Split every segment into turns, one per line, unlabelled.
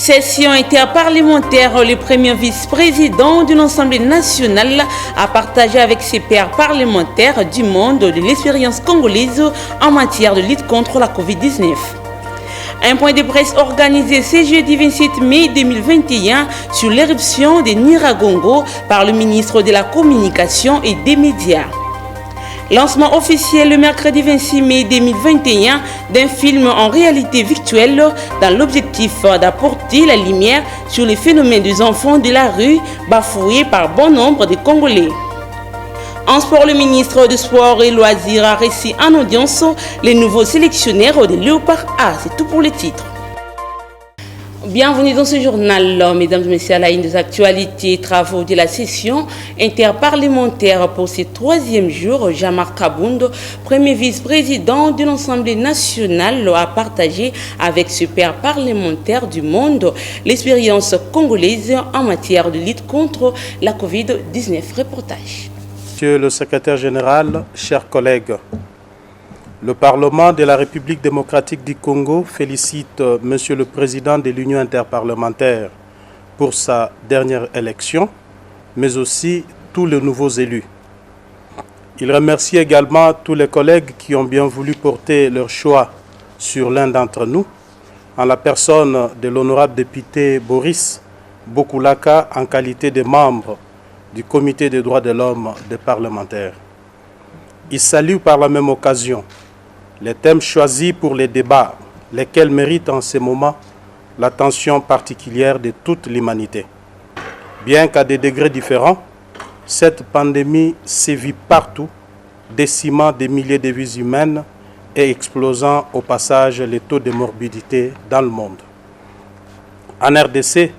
Session interparlementaire, le premier vice-président de l'Assemblée nationale a partagé avec ses pairs parlementaires du monde de l'expérience congolaise en matière de lutte contre la Covid-19. Un point de presse organisé ce jeudi 27 mai 2021 sur l'éruption de Nyiragongo par le ministre de la Communication et des Médias. Lancement officiel le mercredi 26 mai 2021 d'un film en réalité virtuelle dans l'objectif d'apporter la lumière sur les phénomènes des enfants de la rue bafoués par bon nombre de Congolais. En sport, le ministre du Sport et Loisirs a reçu en audience les nouveaux sélectionnaires de Léopard A. C'est tout pour les titres. Bienvenue dans ce journal, mesdames et messieurs, à la une des actualités et travaux de la session interparlementaire pour ce troisième jour. Jean-Marc Kabound, premier vice-président de l'Assemblée nationale, a partagé avec ses pairs parlementaires du monde l'expérience congolaise en matière de lutte contre la Covid-19. Reportage.
Monsieur le secrétaire général, chers collègues, le Parlement de la République démocratique du Congo félicite Monsieur le Président de l'Union interparlementaire pour sa dernière élection, mais aussi tous les nouveaux élus. Il remercie également tous les collègues qui ont bien voulu porter leur choix sur l'un d'entre nous, en la personne de l'honorable député Boris Bokulaka en qualité de membre du Comité des droits de l'homme des parlementaires. Il salue par la même occasion les thèmes choisis pour les débats, lesquels méritent en ce moment l'attention particulière de toute l'humanité. Bien qu'à des degrés différents, cette pandémie sévit partout, décimant des milliers de vies humaines et explosant au passage les taux de morbidité dans le monde. En RDC,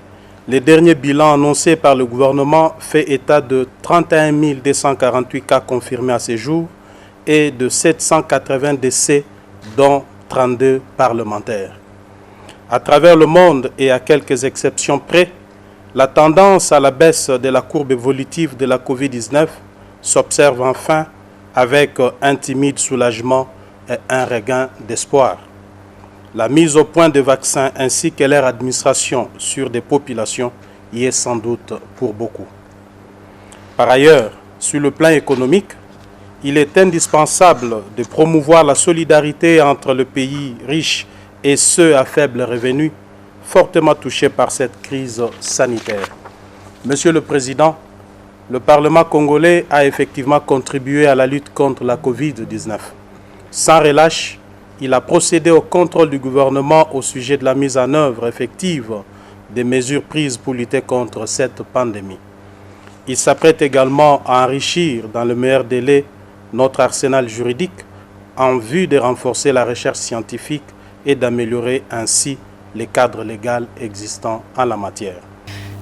les derniers bilans annoncés par le gouvernement fait état de 31 248 cas confirmés à ce jour et de 780 décès, dont 32 parlementaires. À travers le monde et à quelques exceptions près, la tendance à la baisse de la courbe évolutive de la Covid-19 s'observe enfin avec un timide soulagement et un regain d'espoir. La mise au point de vaccins ainsi que leur administration sur des populations y est sans doute pour beaucoup. Par ailleurs, sur le plan économique, il est indispensable de promouvoir la solidarité entre les pays riches et ceux à faible revenu, fortement touchés par cette crise sanitaire. Monsieur le Président, le Parlement congolais a effectivement contribué à la lutte contre la Covid-19. Sans relâche, il a procédé au contrôle du gouvernement au sujet de la mise en œuvre effective des mesures prises pour lutter contre cette pandémie. Il s'apprête également à enrichir dans le meilleur délai notre arsenal juridique en vue de renforcer la recherche scientifique et d'améliorer ainsi les cadres légaux existants en la matière.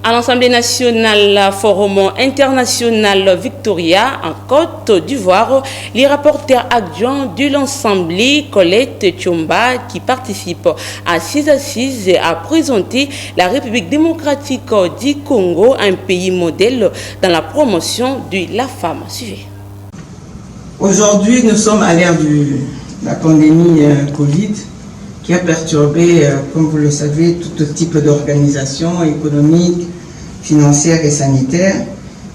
À l'Assemblée nationale, Forum international Victoria en Côte d'Ivoire, les rapporteurs adjoints de l'Assemblée, Colette Tchomba, qui participe à ces assises, a présenté la République démocratique du Congo, un pays modèle dans la promotion de la femme. Suivez.
Aujourd'hui, nous sommes à l'ère de la pandémie Covid qui a perturbé, comme vous le savez, tout type d'organisation économique, financière et sanitaire.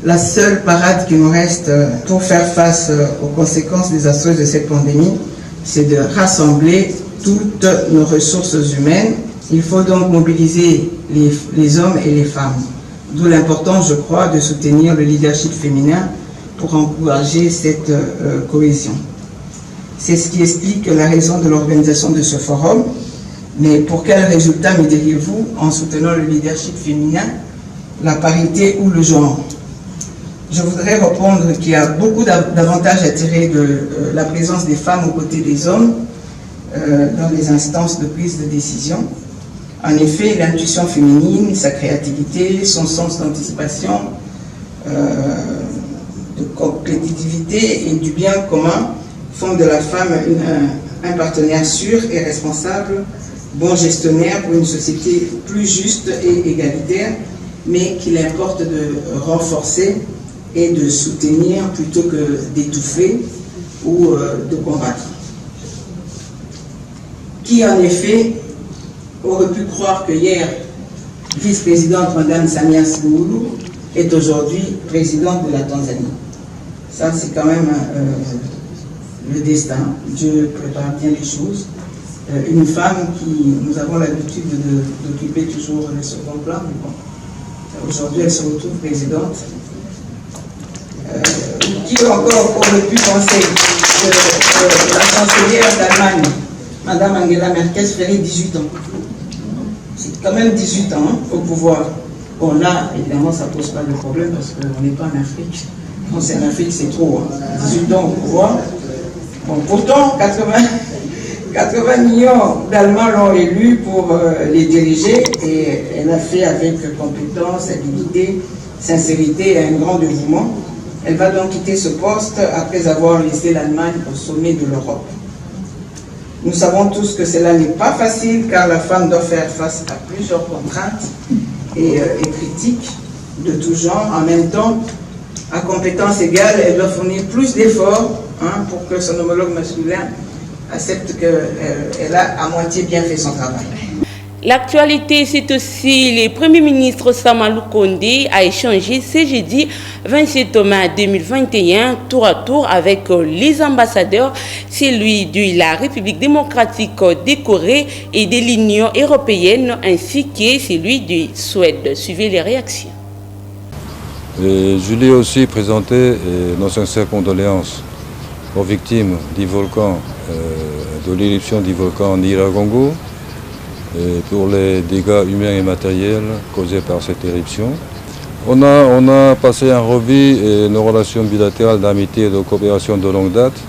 La seule parade qui nous reste pour faire face aux conséquences désastreuses de cette pandémie, c'est de rassembler toutes nos ressources humaines. Il faut donc mobiliser les hommes et les femmes. D'où l'importance, je crois, de soutenir le leadership féminin pour encourager cette cohésion. C'est ce qui explique la raison de l'organisation de ce forum. Mais pour quel résultat me diriez-vous en soutenant le leadership féminin, la parité ou le genre? Je voudrais répondre qu'il y a beaucoup d'avantages à tirer de la présence des femmes aux côtés des hommes dans les instances de prise de décision. En effet, l'intuition féminine, sa créativité, son sens d'anticipation, de compétitivité et du bien commun font de la femme un partenaire sûr et responsable, bon gestionnaire pour une société plus juste et égalitaire, mais qu'il importe de renforcer et de soutenir plutôt que d'étouffer ou de combattre. Qui en effet aurait pu croire que hier, vice-présidente, Madame Samia Suluhu, est aujourd'hui présidente de la Tanzanie. Ça, c'est quand même le destin. Dieu prépare bien les choses. Une femme qui, nous avons l'habitude d'occuper toujours le second plan, mais bon, aujourd'hui elle se retrouve présidente. Qui encore aurait pu penser que la chancelière d'Allemagne, Madame Angela Merkel, ferait 18 ans. C'est quand même 18 ans au pouvoir. Bon, là, évidemment, ça ne pose pas de problème parce qu'on n'est pas en Afrique. Non, c'est en Afrique, c'est trop. 18 ans au pouvoir. Bon, pourtant, 80 millions d'Allemands l'ont élu pour les diriger et elle a fait avec compétence, habileté, sincérité et un grand dévouement. Elle va donc quitter ce poste après avoir laissé l'Allemagne au sommet de l'Europe. Nous savons tous que cela n'est pas facile car la femme doit faire face à plusieurs contraintes et critiques de tout genre. En même temps, à compétence égale, elle doit fournir plus d'efforts pour que son homologue masculin accepte qu'elle a à moitié bien fait son travail.
L'actualité, c'est aussi le Premier ministre Samalou Kondé a échangé ce jeudi 27 mai 2021 tour à tour avec les ambassadeurs, celui de la République démocratique de Corée et de l'Union européenne ainsi que celui de Suède. Suivez les réactions.
Je lui ai aussi présenté nos sincères condoléances aux victimes du volcan, de l'éruption du volcan Nyiragongo, pour les dégâts humains et matériels causés par cette éruption. On a passé en revue nos relations bilatérales d'amitié et de coopération de longue date.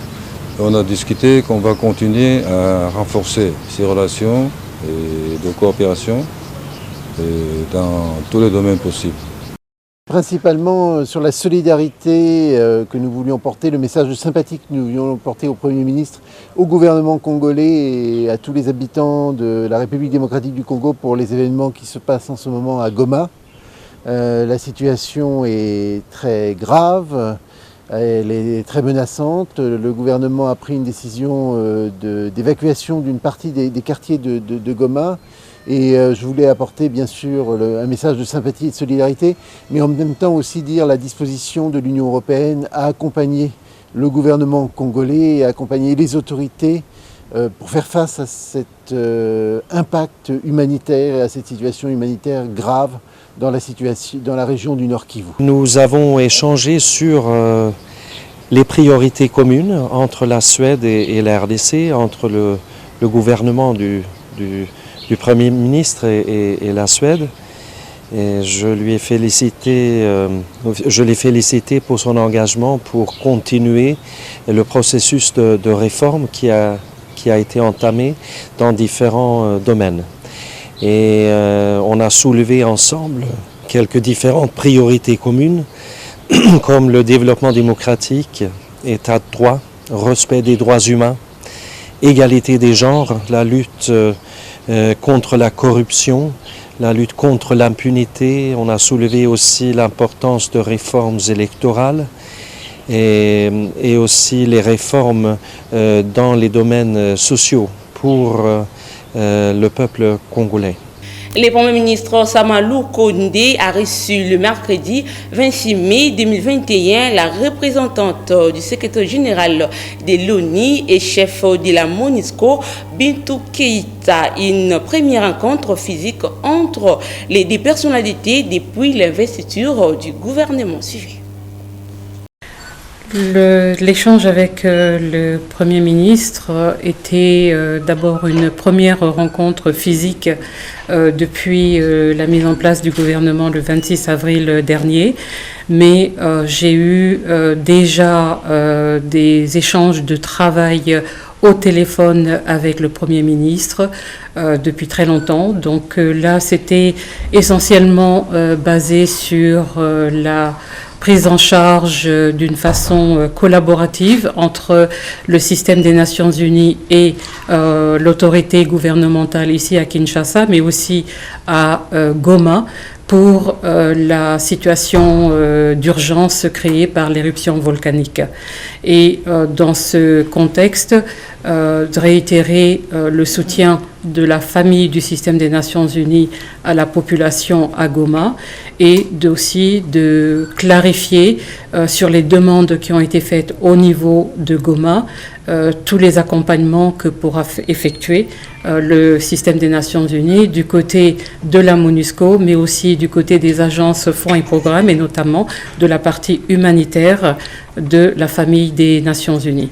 On a discuté qu'on va continuer à renforcer ces relations de coopération dans tous les domaines possibles.
Principalement sur la solidarité que nous voulions porter, le message de sympathie que nous voulions porter au Premier ministre, au gouvernement congolais et à tous les habitants de la République démocratique du Congo pour les événements qui se passent en ce moment à Goma. La situation est très grave, elle est très menaçante. Le gouvernement a pris une décision d'évacuation d'une partie des quartiers de Goma. Et je voulais apporter bien sûr un message de sympathie et de solidarité, mais en même temps aussi dire la disposition de l'Union européenne à accompagner le gouvernement congolais et à accompagner les autorités pour faire face à cet impact humanitaire et à cette situation humanitaire grave dans la région du Nord Kivu.
Nous avons échangé sur les priorités communes entre la Suède et la RDC, entre le gouvernement du Premier ministre et la Suède. Et je l'ai félicité pour son engagement pour continuer le processus de réforme qui a été entamé dans différents domaines. Et on a soulevé ensemble quelques différentes priorités communes comme le développement démocratique, état de droit, respect des droits humains, égalité des genres, la lutte contre la corruption, la lutte contre l'impunité. On a soulevé aussi l'importance de réformes électorales et aussi les réformes dans les domaines sociaux pour le peuple congolais.
Le Premier ministre Samalou Kondé a reçu le mercredi 26 mai 2021 la représentante du secrétaire général de l'ONU et chef de la MONUSCO, Bintou Keïta, une première rencontre physique entre les deux personnalités depuis l'investiture du gouvernement civil.
L'échange avec le Premier ministre était d'abord une première rencontre physique depuis la mise en place du gouvernement le 26 avril dernier, mais j'ai eu déjà des échanges de travail au téléphone avec le Premier ministre depuis très longtemps. Donc là, c'était essentiellement basé sur la prise en charge d'une façon collaborative entre le système des Nations Unies et l'autorité gouvernementale ici à Kinshasa, mais aussi à Goma pour la situation d'urgence créée par l'éruption volcanique. Et dans ce contexte, de réitérer le soutien de la famille du système des Nations Unies à la population à Goma et aussi de clarifier sur les demandes qui ont été faites au niveau de Goma tous les accompagnements que pourra effectuer le système des Nations Unies du côté de la MONUSCO, mais aussi du côté des agences, fonds et programmes, et notamment de la partie humanitaire de la famille des Nations Unies.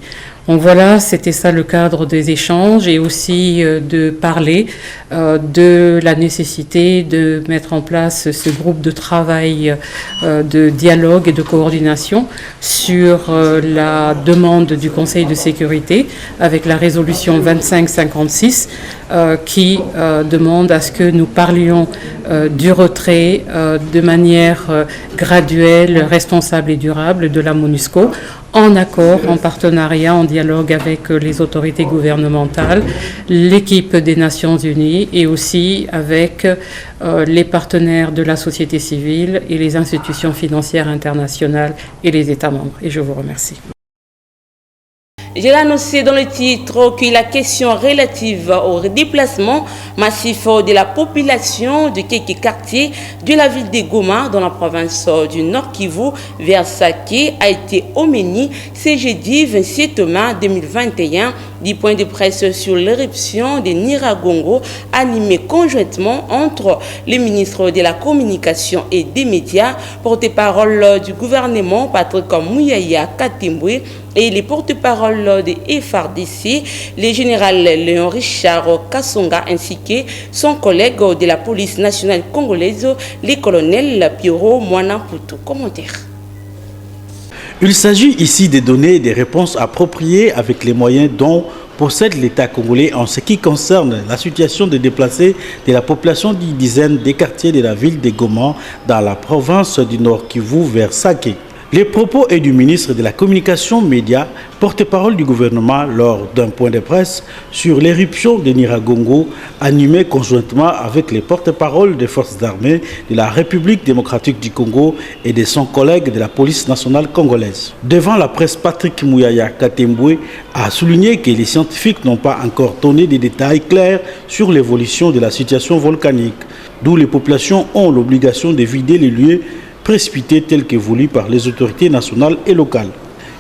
Donc voilà, c'était ça le cadre des échanges et aussi de parler de la nécessité de mettre en place ce groupe de travail de dialogue et de coordination sur la demande du Conseil de sécurité avec la résolution 2556 qui demande à ce que nous parlions du retrait de manière graduelle, responsable et durable de la MONUSCO en accord, en partenariat, en dialogue avec les autorités gouvernementales, l'équipe des Nations Unies et aussi avec les partenaires de la société civile et les institutions financières internationales et les États membres. Et je vous remercie.
Je l'ai annoncé dans le titre que la question relative au déplacement massif de la population de quelques quartiers de la ville de Goma dans la province du Nord Kivu vers Sake a été oménie ce jeudi 27 mai 2021 du point de presse sur l'éruption de Nyiragongo animé conjointement entre le ministre de la Communication et des Médias, porte-parole du gouvernement Patrick Muyaya Katimbwe et les porte-parole de FARDC, le général Léon Richard Kassonga ainsi que son collègue de la police nationale congolaise, le colonel Piero Mwana-Poutou. Commentaire.
Il s'agit ici de donner des réponses appropriées avec les moyens dont possède l'État congolais en ce qui concerne la situation des déplacés de la population d'une dizaine des quartiers de la ville de Goma dans la province du Nord Kivu vers Sake. Les propos est du ministre de la Communication Média, porte-parole du gouvernement lors d'un point de presse sur l'éruption de Nyiragongo animé conjointement avec les porte-paroles des forces armées de la République démocratique du Congo et de son collègue de la police nationale congolaise. Devant la presse, Patrick Muyaya Katimbwe a souligné que les scientifiques n'ont pas encore donné des détails clairs sur l'évolution de la situation volcanique, d'où les populations ont l'obligation de vider les lieux précipité tel que voulu par les autorités nationales et locales.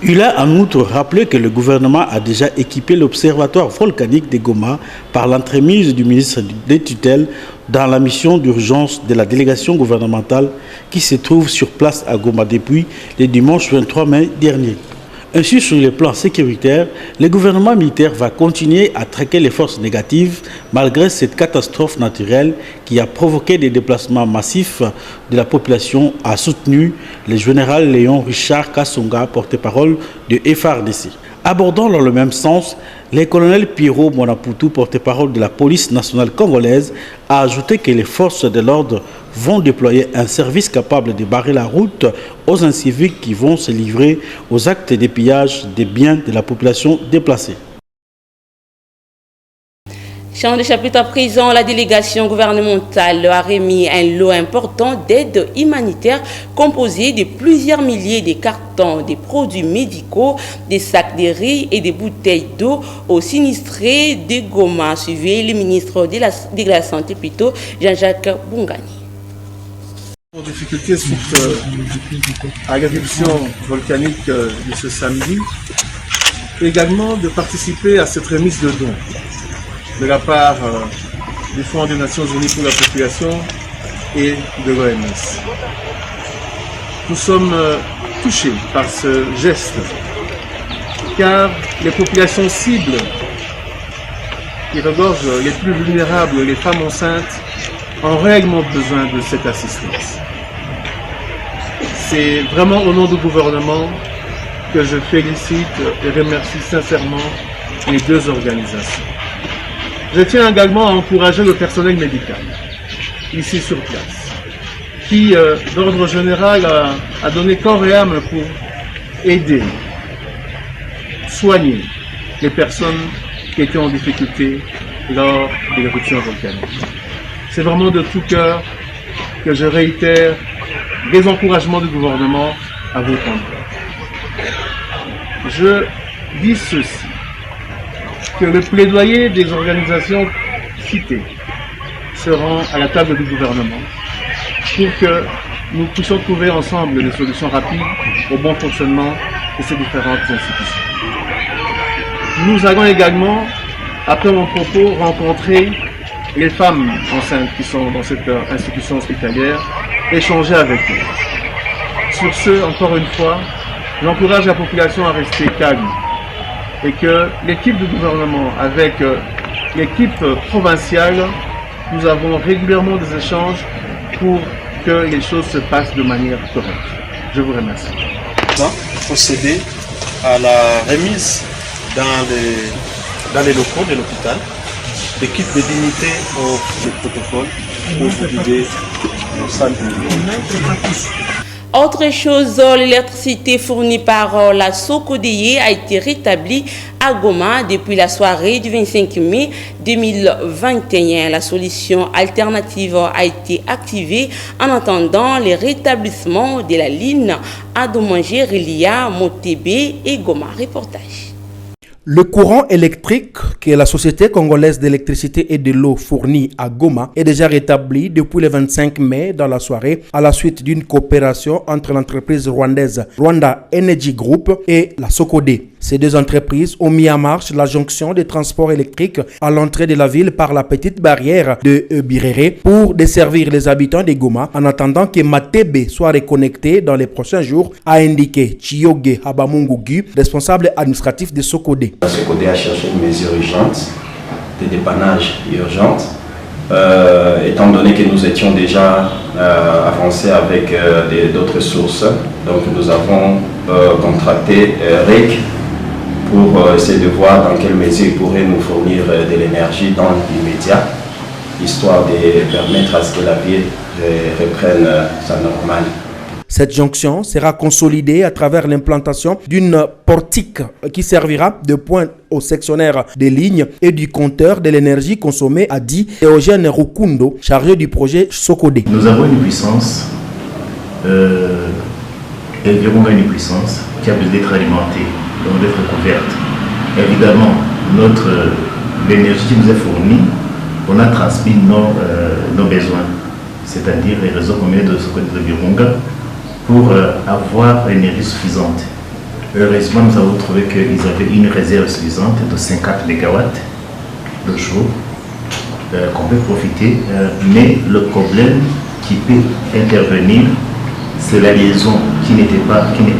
Il a en outre rappelé que le gouvernement a déjà équipé l'observatoire volcanique de Goma par l'entremise du ministre des tutelles dans la mission d'urgence de la délégation gouvernementale qui se trouve sur place à Goma depuis le dimanche 23 mai dernier. Ainsi, sur le plan sécuritaire, le gouvernement militaire va continuer à traquer les forces négatives malgré cette catastrophe naturelle qui a provoqué des déplacements massifs de la population, a soutenu le général Léon Richard Kassonga, porte-parole de FARDC. Abordant dans le même sens, le colonel Piero Mwana-Poutou, porte-parole de la police nationale congolaise, a ajouté que les forces de l'ordre vont déployer un service capable de barrer la route aux inciviques qui vont se livrer aux actes de pillage des biens de la population déplacée.
Champ de chapitre à présent, la délégation gouvernementale a remis un lot important d'aide humanitaire composé de plusieurs milliers de cartons, de produits médicaux, des sacs de riz et des bouteilles d'eau aux sinistrés de Goma, suivi le ministre de la Santé, plutôt Jean-Jacques Bongani.
En difficulté suite à l'éruption volcanique de ce samedi, également de participer à cette remise de dons de la part du Fonds des Nations Unies pour la population et de l'OMS. Nous sommes touchés par ce geste, car les populations cibles qui regorgent les plus vulnérables, les femmes enceintes, ont réellement besoin de cette assistance. C'est vraiment au nom du gouvernement que je félicite et remercie sincèrement les deux organisations. Je tiens également à encourager le personnel médical, ici sur place, qui, d'ordre général, a donné corps et âme pour aider, soigner les personnes qui étaient en difficulté lors de l'éruption volcanique. C'est vraiment de tout cœur que je réitère les encouragements du gouvernement à votre endroit. Je dis ceci, que le plaidoyer des organisations cités seront à la table du gouvernement pour que nous puissions trouver ensemble des solutions rapides au bon fonctionnement de ces différentes institutions. Nous allons également, après mon propos, rencontrer les femmes enceintes qui sont dans cette institution hospitalière, échanger avec eux. Sur ce, encore une fois, j'encourage la population à rester calme et que l'équipe du gouvernement avec l'équipe provinciale, nous avons régulièrement des échanges pour que les choses se passent de manière correcte. Je vous remercie.
Procéder à la remise dans les locaux de l'hôpital des kits de dignité au protocole pour vous guider nos salles de.
Autre chose, l'électricité fournie par la Socodeye a été rétablie à Goma depuis la soirée du 25 mai 2021. La solution alternative a été activée en attendant le rétablissement de la ligne Adomangé, Relia, Motébé et Goma. Reportage.
Le courant électrique que la Société congolaise d'électricité et de l'eau fournit à Goma est déjà rétabli depuis le 25 mai dans la soirée à la suite d'une coopération entre l'entreprise rwandaise Rwanda Energy Group et la Socodé. Ces deux entreprises ont mis en marche la jonction des transports électriques à l'entrée de la ville par la petite barrière de Birere pour desservir les habitants de Goma en attendant que Matebe soit reconnecté dans les prochains jours, a indiqué Chiyoge Habamungugu, responsable administratif de Socodé.
La Socodé a cherché une mesure urgente, de dépannage urgente, étant donné que nous étions déjà avancés avec d'autres sources. Donc nous avons contracté REC pour essayer de voir dans quelle mesure il pourrait nous fournir de l'énergie dans l'immédiat, histoire de permettre à ce que la ville reprenne sa normale.
Cette jonction sera consolidée à travers l'implantation d'une portique qui servira de point au sectionnaire des lignes et du compteur de l'énergie consommée, a dit Eugène Rukundo, chargé du projet Socodé.
Nous avons une puissance, environ une puissance qui a besoin d'être alimentée, donc d'être couverte. Évidemment, l'énergie qui nous est fournie, on a transmis nos besoins, c'est-à-dire les réseaux communs de Socodé de Virunga, pour avoir l'énergie suffisante. Heureusement, nous avons trouvé qu'ils avaient une réserve suffisante de 50 MW de jour qu'on peut profiter. Mais le problème qui peut intervenir, c'est la liaison qui n'est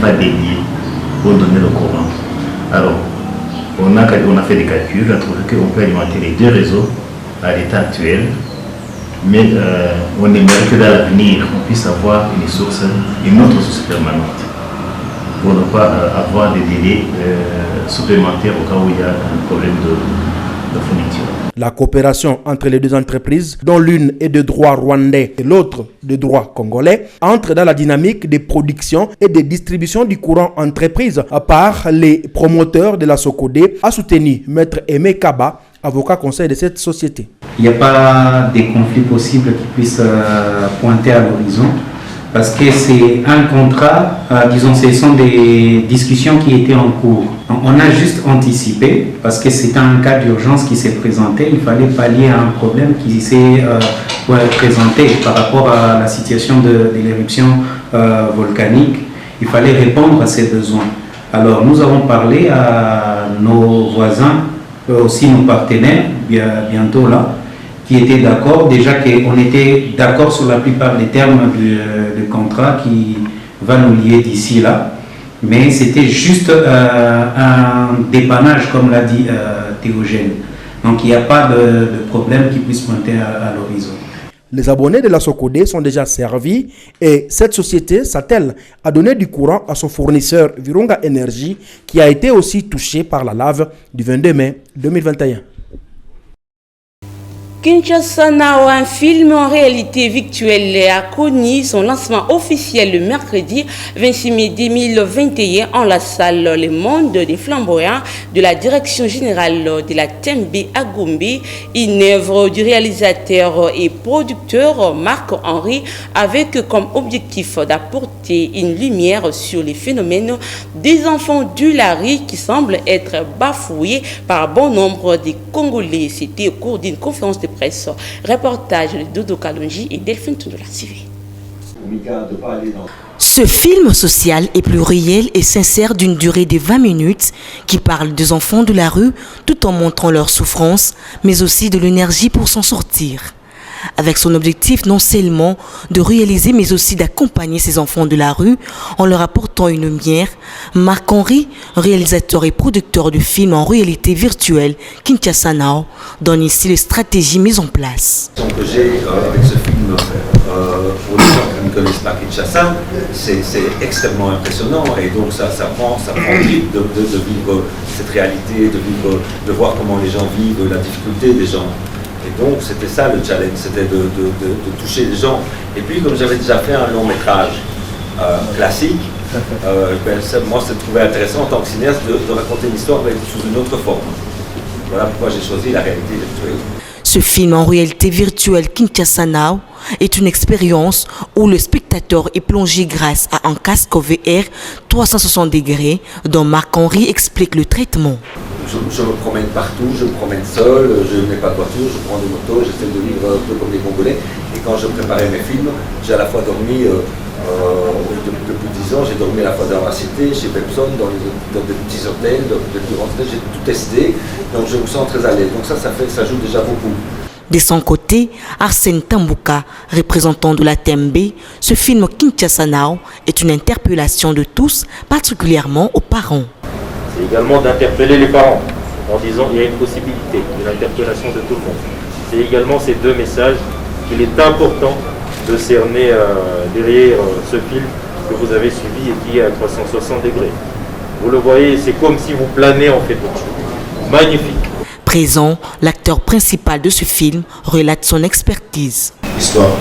pas dédiée pour donner le courant. Alors, on a fait des calculs, on a trouvé qu'on peut alimenter les deux réseaux à l'état actuel. Mais on aimerait que dans l'avenir, on puisse avoir une autre source permanente pour ne pas avoir des délais supplémentaires au cas où il y a un problème de fourniture.
La coopération entre les deux entreprises, dont l'une est de droit rwandais et l'autre de droit congolais, entre dans la dynamique de production et de distribution du courant entreprise par les promoteurs de la Socodé, a soutenu Maître Aimé Kaba, avocat conseil de cette société.
Il n'y a pas de conflits possibles qui puissent pointer à l'horizon parce que c'est un contrat, disons, ce sont des discussions qui étaient en cours. Donc, on a juste anticipé parce que c'est un cas d'urgence qui s'est présenté. Il fallait pallier à un problème qui s'est présenté par rapport à la situation de l'éruption volcanique. Il fallait répondre à ces besoins. Alors nous avons parlé à nos voisins, aussi nos partenaires, bientôt là, qui étaient d'accord, déjà qu'on était d'accord sur la plupart des termes du contrat qui va nous lier d'ici là, mais c'était juste un dépannage, comme l'a dit Théogène. Donc il n'y a pas de problème qui puisse pointer à l'horizon.
Les abonnés de la Socodé sont déjà servis et cette société s'attelle à donner du courant à son fournisseur Virunga Energy qui a été aussi touché par la lave du 22 mai 2021.
Kinshasa Now, un film en réalité virtuelle, a connu son lancement officiel le mercredi 26 mai 2021 en la salle Le Monde des Flamboyants de la Direction Générale de la Tembe à Gombe, une œuvre du réalisateur et producteur Marc-Henri avec comme objectif d'apporter une lumière sur les phénomènes des enfants du Lari qui semblent être bafoués par bon nombre de Congolais. C'était au cours d'une conférence de presse. Reportage de Dodo Kalonji et Delphine Tundola TV.
Ce film social est pluriel et sincère d'une durée de 20 minutes qui parle des enfants de la rue tout en montrant leur souffrance, mais aussi de l'énergie pour s'en sortir. Avec son objectif non seulement de réaliser mais aussi d'accompagner ces enfants de la rue en leur apportant une lumière, Marc-Henri, réalisateur et producteur du film en réalité virtuelle Kinshasa Now, donne ici les stratégies mises en place.
Que j'ai avec ce film pour les gens qui ne connaissent pas Kinshasa, c'est extrêmement impressionnant et donc ça prend vite de vivre cette réalité, de voir comment les gens vivent, la difficulté des gens. Et donc c'était ça le challenge, c'était de toucher les gens. Et puis comme j'avais déjà fait un long métrage classique, moi c'est trouvé intéressant en tant que cinéaste de raconter une histoire mais sous une autre forme. Voilà pourquoi j'ai choisi la réalité virtuelle.
Ce film en réalité virtuelle Kinshasa Now est une expérience où le spectateur est plongé grâce à un casque VR 360 degrés dont Marc-Henri explique le traitement.
Je me promène partout, je me promène seul, je n'ai pas de voiture, je prends des motos, j'essaie de vivre un peu comme les Congolais. Et quand je préparais mes films, j'ai à la fois dormi, depuis 10 ans, j'ai dormi à la fois dans la cité, chez Pepson, dans des petits hôtels, dans des plus grands hôtels, j'ai tout testé, donc je me sens très à l'aise. Donc ça joue déjà beaucoup.
De son côté, Arsène Tambouka, représentant de la TMB, ce film Kinshasa Now est une interpellation de tous, particulièrement aux parents.
C'est également d'interpeller les parents en disant qu'il y a une possibilité de l'interpellation de tout le monde. C'est également ces deux messages qu'il est important de cerner derrière ce film que vous avez suivi et qui est à 360 degrés. Vous le voyez, c'est comme si vous planez en fait au-dessus. Magnifique.
Présent, l'acteur principal de ce film relate son expertise.
L'histoire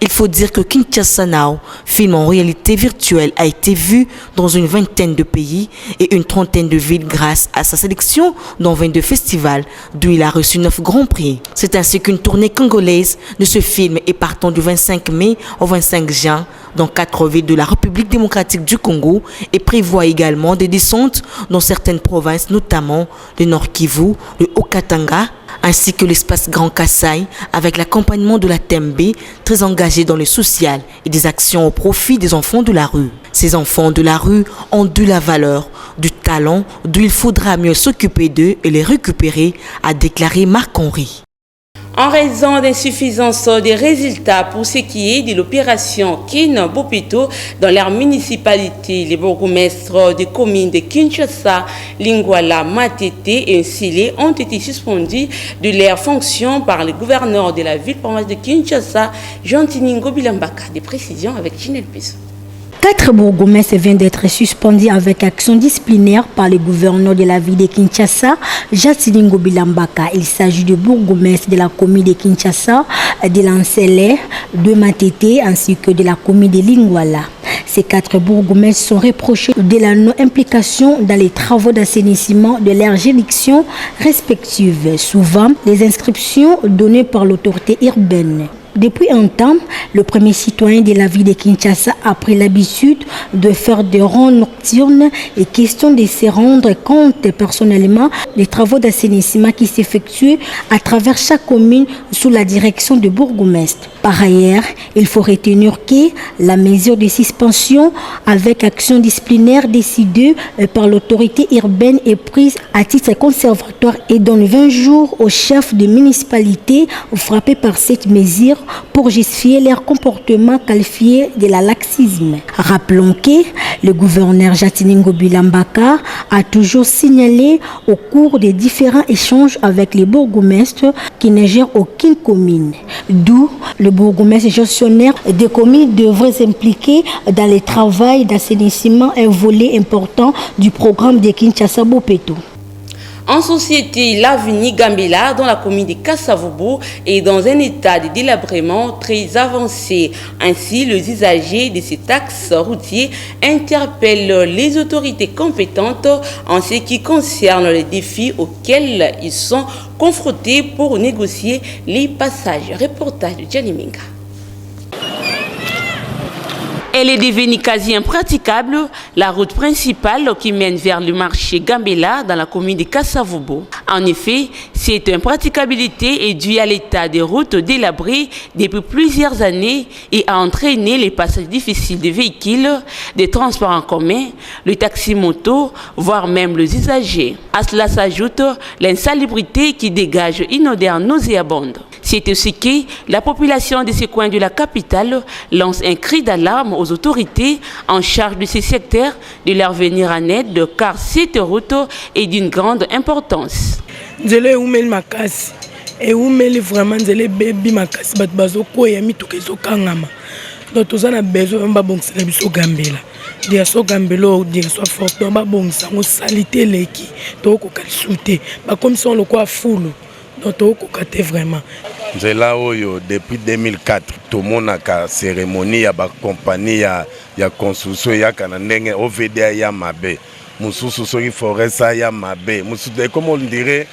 il faut dire que Kinshasa Now, film en réalité virtuelle, a été vu dans une vingtaine de pays et une trentaine de villes grâce à sa sélection dans 22 festivals, d'où il a reçu 9 grands prix. C'est ainsi qu'une tournée congolaise de ce film est partant du 25 mai au 25 juin dans 4 villes de la République démocratique du Congo et prévoit également des descentes dans certaines provinces, notamment le Nord Kivu, le Haut-Katanga, ainsi que l'espace Grand Kassai, avec l'accompagnement de la TMB, très engagée dans le social et des actions au profit des enfants de la rue. Ces enfants de la rue ont de la valeur, du talent, d'où il faudra mieux s'occuper d'eux et les récupérer, a déclaré Marc-Henri.
En raison d'insuffisance des résultats pour ce qui est de l'opération Kin Bopito dans leur municipalité, les bourgmestres des communes de Kinshasa, Lingwala, Matete et Nsile ont été suspendus de leurs fonctions par le gouverneur de la ville-province de Kinshasa, Jean-Tiningo Bilambaka. Des précisions avec Ginel Piso.
4 bourgmestres viennent d'être suspendus avec action disciplinaire par le gouverneur de la ville de Kinshasa, Jean-Tiningo Bilambaka. Il s'agit de bourgmestres de la commune de Kinshasa, de l'Ansele, de Matete ainsi que de la commune de Lingwala. Ces 4 bourgmestres sont reprochés de la non-implication dans les travaux d'assainissement de leurs juridictions respectives, souvent les inscriptions données par l'autorité urbaine. Depuis un temps, le premier citoyen de la ville de Kinshasa a pris l'habitude de faire des rondes nocturnes et question de se rendre compte personnellement des travaux d'assainissement qui s'effectuent à travers chaque commune sous la direction du bourgmestre. Par ailleurs, il faut retenir que la mesure de suspension avec action disciplinaire décidée par l'autorité urbaine est prise à titre conservatoire et donne 20 jours aux chefs de municipalité frappés par cette mesure pour justifier leur comportement qualifié de la laxisme. Rappelons que le gouverneur Jean-Tiningo Bilambaka a toujours signalé au cours des différents échanges avec les bourgmestres qui ne gèrent aucune commune. D'où le bourgmestre gestionnaire des communes devrait s'impliquer dans le travail d'assainissement, un volet important du programme de Kinshasa Bopeto.
En société, l'avenue Gambela, dans la commune de Kasavubu, est dans un état de délabrement très avancé. Ainsi, les usagers de cet axe routier interpellent les autorités compétentes en ce qui concerne les défis auxquels ils sont confrontés pour négocier les passages. Reportage de Gianni Minga. Elle est devenue quasi impraticable, la route principale qui mène vers le marché Gambela dans la commune de Kasavubu. En effet, cette impraticabilité est due à l'état des routes délabrées depuis plusieurs années et a entraîné les passages difficiles des véhicules, des transports en commun, le taxi-moto, voire même les usagers. À cela s'ajoute l'insalubrité qui dégage une odeur nauséabonde. C'est aussi que la population de ces coins de la capitale lance un cri d'alarme aux autorités en charge de ces secteurs de leur venir en aide car cette route est d'une grande importance.
Nzele umeli makasi et umeli vraiment nzele bebi makasi bat bazo koya mituka ezokangama. Donc tous on a besoin ba bongisa biso Gambela. Dia so Gambela dia so forte ba bongisa ngo salité leki to ko kalisuté ba comme si on le quoi full. Donc to ko kate vraiment.
Nzela oyo depuis 2004 tomonaka cérémonie ya ba compagnie ya construction ya kana ndenge OVDA ya mabe mususu soki foresa ya mabe mususu comme on dirait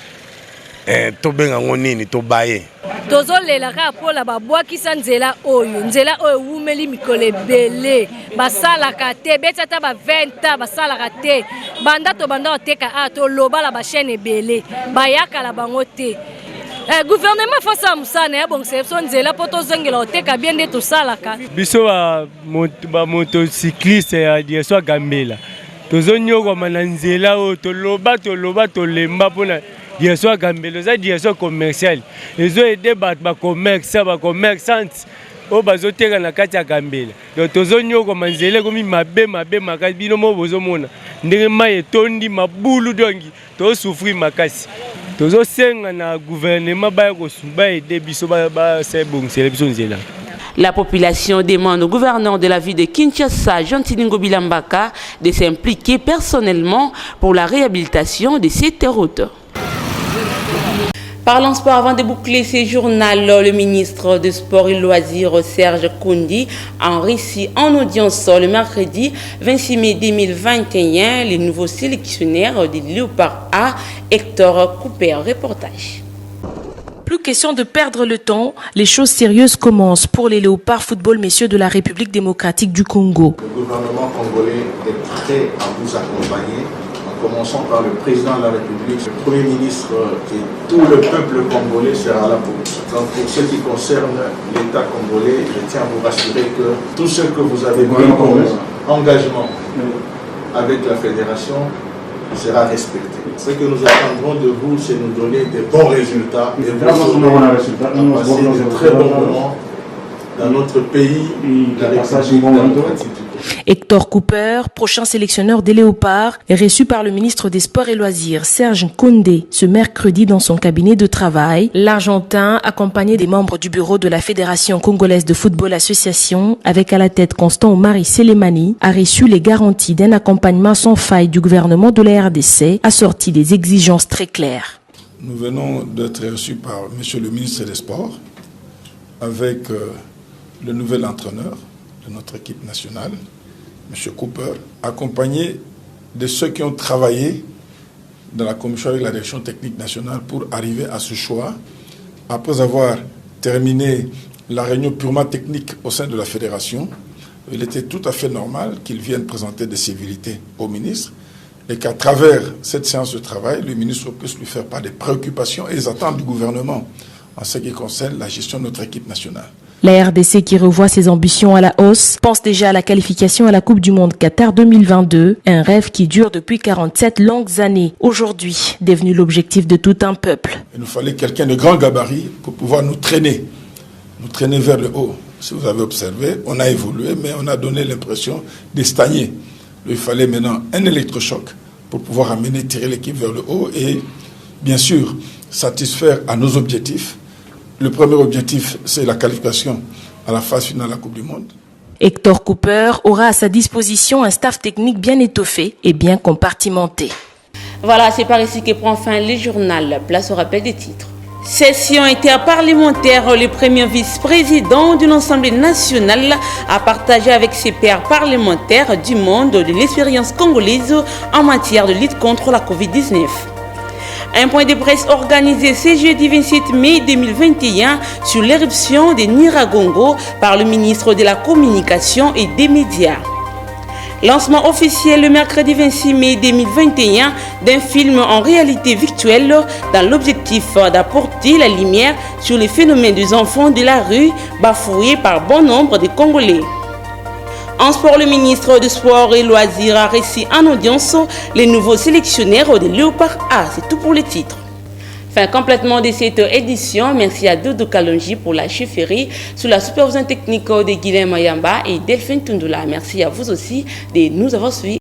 to benga ngonini to baye
tozolela ka pola babwakisa nzela oyo umeli mikolo ebele basalaka te betata ba 20 ans basalaka te banda oteka toloba la bachaîne ebele bayaka la bango te. Gouvernement face à Moussane, bon c'est son nzela poto zengela oteka bien de tout ça là ka.
Biso ba motocycliste ya dia so Gambela. Tozonyo ko mananzela o toloba tolemba pona dia so Gambela za dia so commercial. Ezo aider ba commerçants o bazoteka na kati ya Gambela. Donc tozonyo ko manzela ko mi mabe makasi bino mo bozomona. Ndenge maye tondi mabulu dongi to souffrir makasi.
La population demande au gouverneur de la ville de Kinshasa, Jean Tilingo Bilambaka, de s'impliquer personnellement pour la réhabilitation de cette route. Parlons sport avant de boucler ces journaux. Le ministre des Sports et Loisirs, Serge Kondi, a reçu en audience le mercredi 26 mai 2021 les nouveaux sélectionnaires du Léopard A, Hector Cooper. Reportage.
Plus question de perdre le temps, les choses sérieuses commencent pour les Léopards Football Messieurs de la République démocratique du Congo.
Le gouvernement congolais est prêt à vous accompagner. Commençons par le président de la République, le Premier ministre et tout le peuple congolais sera là pour vous. Donc pour ce qui concerne l'État congolais, je tiens à vous rassurer que tout ce que vous avez mis comme engagement avec la fédération sera respecté. Ce que nous attendrons de vous, c'est nous donner des bons résultats et vous passer de très bons moments dans notre pays, la République démocratique.
Hector Cooper, prochain sélectionneur des Léopards, est reçu par le ministre des Sports et Loisirs, Serge Kondi, ce mercredi dans son cabinet de travail. L'Argentin, accompagné des membres du bureau de la Fédération congolaise de football association, avec à la tête Constant Omari Selemani, a reçu les garanties d'un accompagnement sans faille du gouvernement de la RDC, assorti des exigences très claires.
Nous venons d'être reçus par M. le ministre des Sports, avec le nouvel entraîneur de notre équipe nationale, M. Cooper, accompagné de ceux qui ont travaillé dans la commission avec la direction technique nationale pour arriver à ce choix. Après avoir terminé la réunion purement technique au sein de la fédération, il était tout à fait normal qu'ils viennent présenter des civilités au ministre et qu'à travers cette séance de travail, le ministre puisse lui faire part des préoccupations et des attentes du gouvernement en ce qui concerne la gestion de notre équipe nationale.
La RDC, qui revoit ses ambitions à la hausse, pense déjà à la qualification à la Coupe du Monde Qatar 2022, un rêve qui dure depuis 47 longues années. Aujourd'hui, devenu l'objectif de tout un peuple.
Il nous fallait quelqu'un de grand gabarit pour pouvoir nous traîner vers le haut. Si vous avez observé, on a évolué, mais on a donné l'impression de stagner. Il fallait maintenant un électrochoc pour pouvoir tirer l'équipe vers le haut et, bien sûr, satisfaire à nos objectifs. Le premier objectif, c'est la qualification à la phase finale de la Coupe du Monde.
Hector Cooper aura à sa disposition un staff technique bien étoffé et bien compartimenté.
Voilà, c'est par ici que prend fin le journal. Place au rappel des titres. Session interparlementaire, le premier vice-président d'une Assemblée nationale a partagé avec ses pairs parlementaires du monde de l'expérience congolaise en matière de lutte contre la Covid-19. Un point de presse organisé ce jeudi 27 mai 2021 sur l'éruption de Nyiragongo par le ministre de la Communication et des Médias. Lancement officiel le mercredi 26 mai 2021 d'un film en réalité virtuelle dans l'objectif d'apporter la lumière sur les phénomènes des enfants de la rue bafoués par bon nombre de Congolais. En sport, le ministre du Sport et Loisirs a reçu en audience les nouveaux sélectionnaires de Léopard A. C'est tout pour les titres. Fin complètement de cette édition. Merci à Dodo Kalonji pour la chefferie sous la supervision technique de Guilhem Mayamba et Delphine Tundula. Merci à vous aussi de nous avoir suivis.